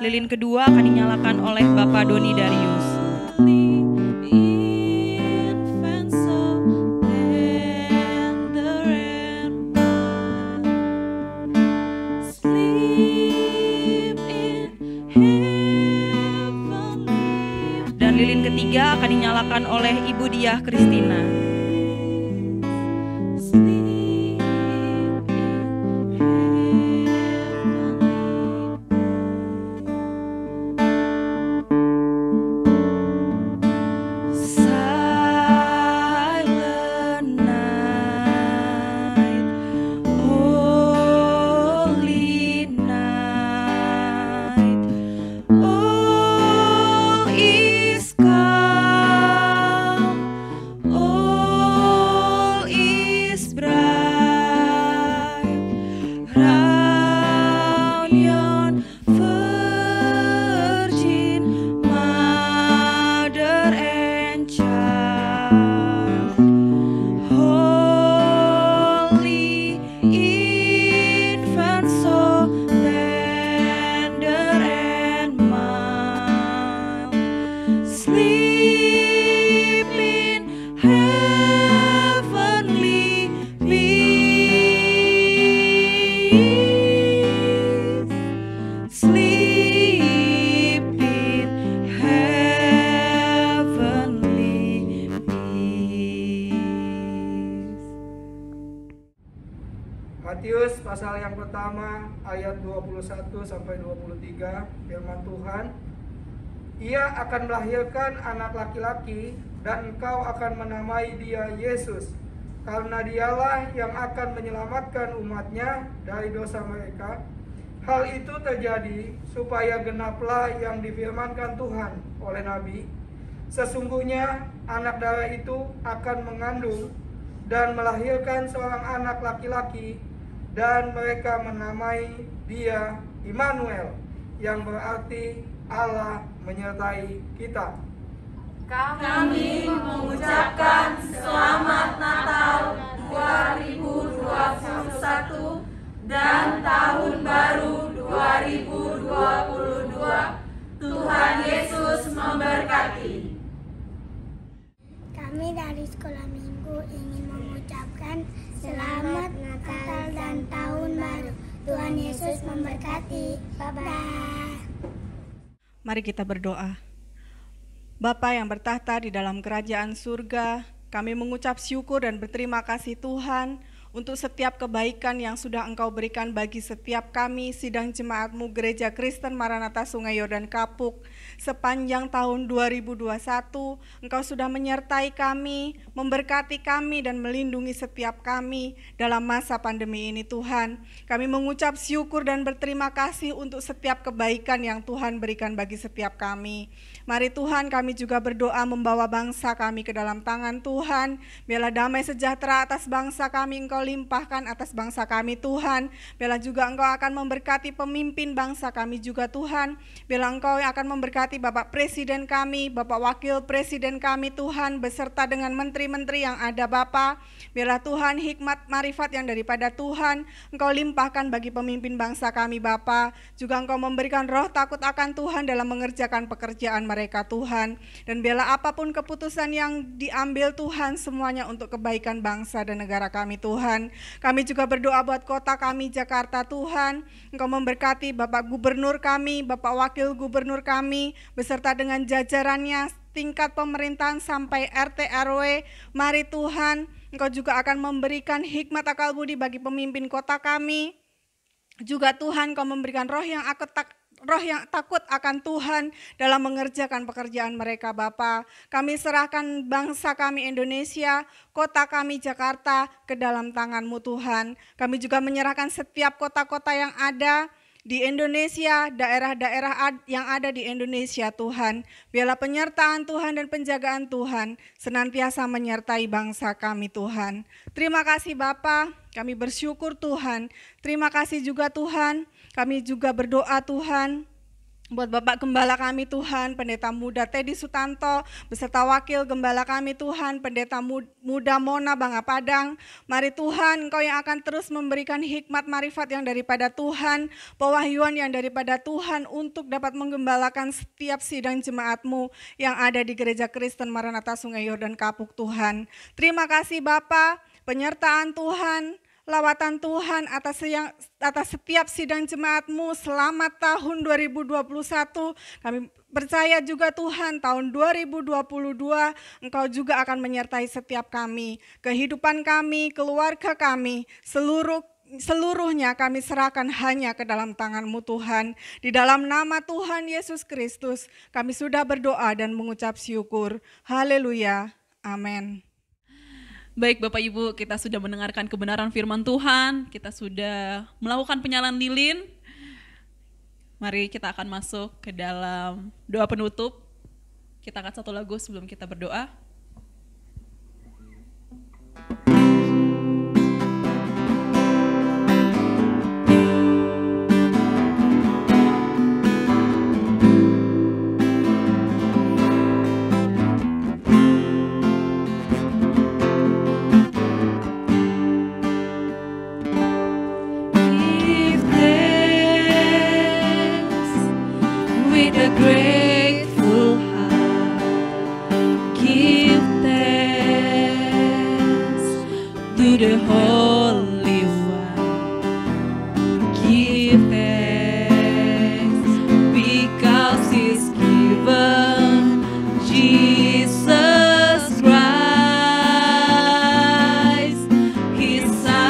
Lilin kedua akan dinyalakan oleh Bapak Doni Darius. Dan lilin ketiga akan dinyalakan oleh Ibu Diah Kristina. Oh yang pertama ayat 21 sampai 23 firman Tuhan. Ia akan melahirkan anak laki-laki dan engkau akan menamai dia Yesus, karena dialah yang akan menyelamatkan umatnya dari dosa mereka. Hal itu terjadi supaya genaplah yang difirmankan Tuhan oleh Nabi. Sesungguhnya anak darah itu akan mengandung dan melahirkan seorang anak laki-laki, dan mereka menamai dia Immanuel, yang berarti Allah menyertai kita. Kami mengucapkan Selamat Natal 2021 dan Tahun Baru 2022. Tuhan Yesus memberkati. Kami dari Sekolah Minggu ingin mengucapkan Selamat Natal dan Tahun Baru. Tuhan Yesus memberkati. Bye-bye. Mari kita berdoa. Bapa yang bertahta di dalam kerajaan surga, kami mengucap syukur dan berterima kasih Tuhan untuk setiap kebaikan yang sudah Engkau berikan bagi setiap kami, sidang jemaat-Mu Gereja Kristen Maranatha Sungai Yordan Kapuk. Sepanjang tahun 2021, Engkau sudah menyertai kami, memberkati kami dan melindungi setiap kami dalam masa pandemi ini Tuhan. Kami mengucap syukur dan berterima kasih untuk setiap kebaikan yang Tuhan berikan bagi setiap kami. Mari Tuhan, kami juga berdoa membawa bangsa kami ke dalam tangan Tuhan. Biarlah damai sejahtera atas bangsa kami Engkau limpahkan atas bangsa kami Tuhan. Biarlah juga Engkau akan memberkati pemimpin bangsa kami juga Tuhan. Biarlah Engkau yang akan memberkati Bapak Presiden kami, Bapak Wakil Presiden kami Tuhan, beserta dengan menteri-menteri yang ada Bapak. Biarlah Tuhan hikmat marifat yang daripada Tuhan Engkau limpahkan bagi pemimpin bangsa kami Bapak. Juga Engkau memberikan roh takut akan Tuhan dalam mengerjakan pekerjaan mereka Tuhan. Dan biarlah apapun keputusan yang diambil Tuhan, semuanya untuk kebaikan bangsa dan negara kami Tuhan. Kami juga berdoa buat kota kami Jakarta Tuhan. Engkau memberkati Bapak Gubernur kami, Bapak Wakil Gubernur kami, beserta dengan jajarannya tingkat pemerintahan sampai RT RW. Mari Tuhan, Engkau juga akan memberikan hikmat akal budi bagi pemimpin kota kami. Juga Tuhan, Engkau memberikan roh yang takut akan Tuhan dalam mengerjakan pekerjaan mereka Bapa. Kami serahkan bangsa kami Indonesia, kota kami Jakarta ke dalam tangan-Mu Tuhan. Kami juga menyerahkan setiap kota-kota yang ada di Indonesia, daerah-daerah yang ada di Indonesia Tuhan. Biarlah penyertaan Tuhan dan penjagaan Tuhan senantiasa menyertai bangsa kami Tuhan. Terima kasih Bapa, kami bersyukur Tuhan. Terima kasih juga Tuhan. Kami juga berdoa Tuhan buat Bapak Gembala kami Tuhan, Pendeta Muda Teddy Sutanto, beserta Wakil Gembala kami Tuhan, Pendeta Muda Mona Bangga Padang. Mari Tuhan, Engkau yang akan terus memberikan hikmat marifat yang daripada Tuhan, pewahyuan yang daripada Tuhan untuk dapat menggembalakan setiap sidang jemaat-Mu yang ada di Gereja Kristen Maranatha Sungai Yordan Kapuk Tuhan. Terima kasih Bapa, penyertaan Tuhan, lawatan Tuhan atas setiap sidang jemaat-Mu. Selamat tahun 2021. Kami percaya juga Tuhan tahun 2022 Engkau juga akan menyertai setiap kami. Kehidupan kami, keluarga kami, seluruhnya kami serahkan hanya ke dalam tangan-Mu Tuhan. Di dalam nama Tuhan Yesus Kristus kami sudah berdoa dan mengucap syukur. Haleluya. Amin. Baik Bapak Ibu, kita sudah mendengarkan kebenaran firman Tuhan, kita sudah melakukan penyalaan lilin. Mari kita akan masuk ke dalam doa penutup. Kita akan satu lagu sebelum kita berdoa. Grateful heart, give thanks to the Holy One. Give thanks because He's given Jesus Christ, His Son.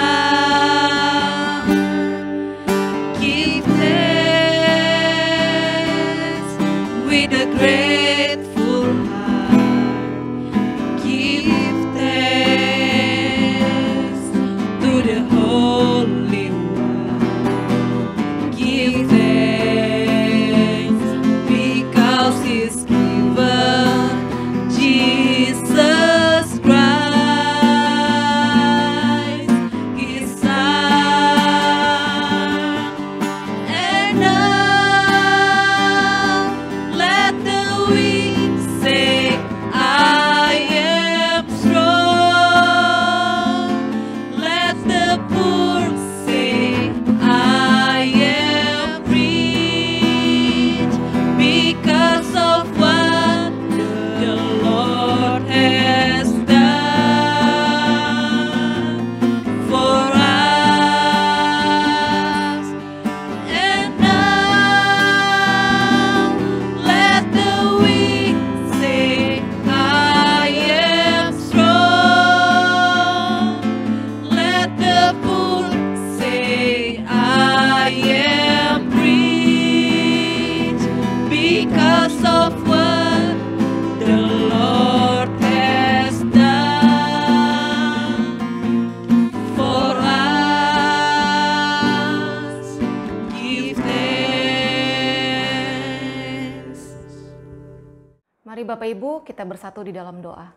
Mari Bapak Ibu kita bersatu di dalam doa.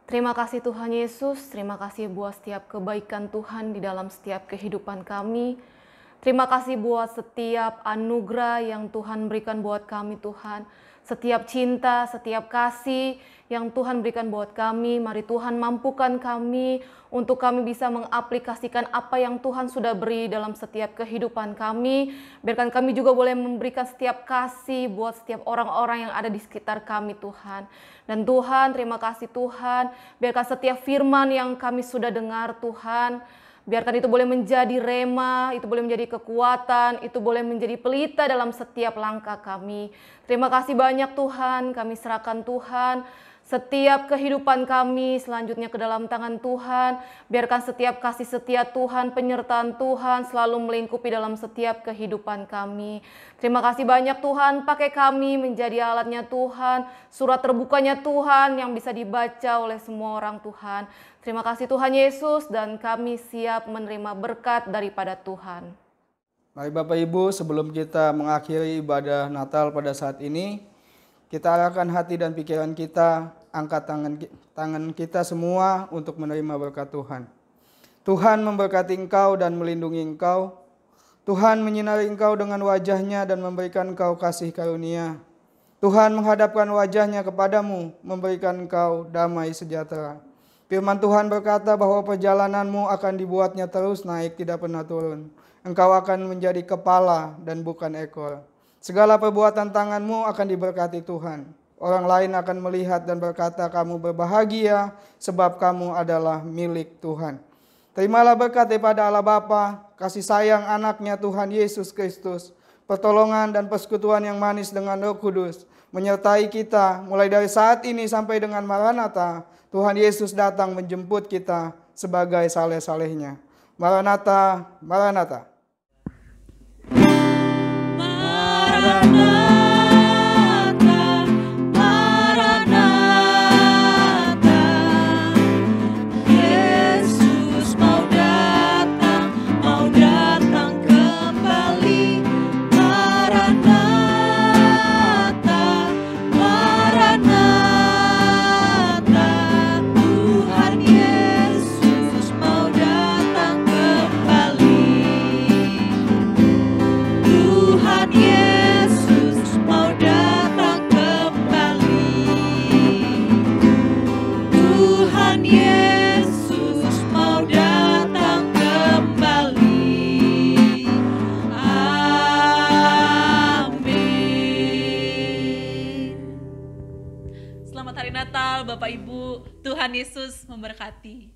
Terima kasih Tuhan Yesus, terima kasih buat setiap kebaikan Tuhan di dalam setiap kehidupan kami. Terima kasih buat setiap anugerah yang Tuhan berikan buat kami Tuhan. Setiap cinta, setiap kasih yang Tuhan berikan buat kami. Mari Tuhan mampukan kami untuk kami bisa mengaplikasikan apa yang Tuhan sudah beri dalam setiap kehidupan kami. Biarkan kami juga boleh memberikan setiap kasih buat setiap orang-orang yang ada di sekitar kami Tuhan. Dan Tuhan, terima kasih Tuhan. Biarkan setiap firman yang kami sudah dengar Tuhan, biarkan itu boleh menjadi rema, itu boleh menjadi kekuatan, itu boleh menjadi pelita dalam setiap langkah kami. Terima kasih banyak Tuhan, kami serahkan Tuhan setiap kehidupan kami selanjutnya ke dalam tangan Tuhan. Biarkan setiap kasih setia Tuhan, penyertaan Tuhan selalu melingkupi dalam setiap kehidupan kami. Terima kasih banyak Tuhan, pakai kami menjadi alatnya Tuhan, surat terbukanya Tuhan yang bisa dibaca oleh semua orang Tuhan. Terima kasih Tuhan Yesus, dan kami siap menerima berkat daripada Tuhan. Mari Bapak Ibu, sebelum kita mengakhiri ibadah Natal pada saat ini, kita arahkan hati dan pikiran kita, angkat tangan kita semua untuk menerima berkat Tuhan. Tuhan memberkati engkau dan melindungi engkau. Tuhan menyinari engkau dengan wajah-Nya dan memberikan engkau kasih karunia. Tuhan menghadapkan wajah-Nya kepadamu, memberikan engkau damai sejahtera. Firman Tuhan berkata bahwa perjalananmu akan dibuatnya terus naik, tidak pernah turun. Engkau akan menjadi kepala dan bukan ekor. Segala perbuatan tanganmu akan diberkati Tuhan. Orang lain akan melihat dan berkata, kamu berbahagia sebab kamu adalah milik Tuhan. Terimalah berkat daripada Allah Bapa, kasih sayang anaknya Tuhan Yesus Kristus, pertolongan dan persekutuan yang manis dengan Roh Kudus, menyertai kita mulai dari saat ini sampai dengan Maranatha. Tuhan Yesus datang menjemput kita sebagai saleh-salehnya. Maranatha, Maranatha. Maranatha, Maranatha, Yesus mau datang kembali. Maranatha, Maranatha, Tuhan Yesus mau datang kembali. Tuhan Yesus mau datang kembali. Tuhan Yesus mau datang kembali. Amin. Selamat Hari Natal Bapak Ibu, Tuhan Yesus memberkati.